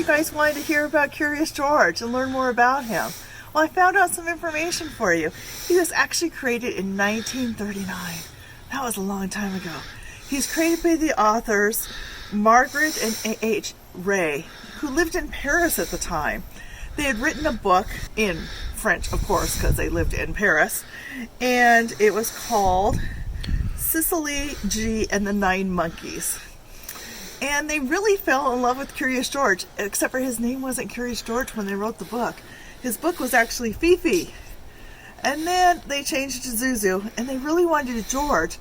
guys wanted to hear about Curious George and learn more about him. Well, I found out some information for you. He was actually created in 1939. That was a long time ago. He's created by the authors Margaret and A.H. Ray, who lived in Paris at the time. They had written a book in French, of course, because they lived in Paris, and it was called Cicely G and the Nine Monkeys. And they really fell in love with Curious George, except for his name wasn't Curious George when they wrote the book. His book was actually Fifi. And then they changed it to Zuzu, and they really wanted a George.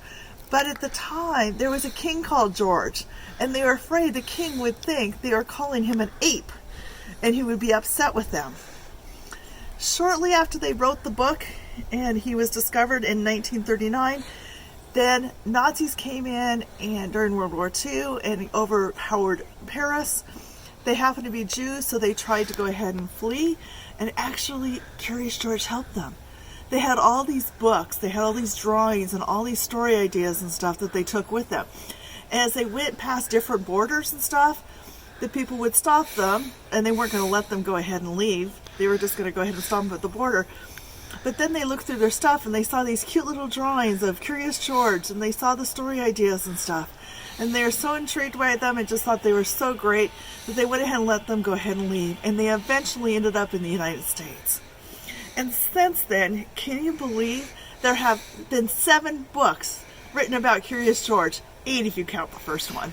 But at the time, there was a king called George, and they were afraid the king would think they were calling him an ape, and he would be upset with them. Shortly after they wrote the book, and he was discovered in 1939, then Nazis came in and during World War II and overpowered Paris. They happened to be Jews, so they tried to go ahead and flee, and actually Curious George helped them. They had all these books, they had all these drawings and all these story ideas and stuff that they took with them. And as they went past different borders and stuff, the people would stop them, and they weren't going to let them go ahead and leave. They were just going to go ahead and stop them at the border. But then they looked through their stuff and they saw these cute little drawings of Curious George, and they saw the story ideas and stuff. And they were so intrigued by them and just thought they were so great that they went ahead and let them go ahead and leave. And they eventually ended up in the United States. And since then, can you believe there have been 7 books written about Curious George? 8 if you count the first one.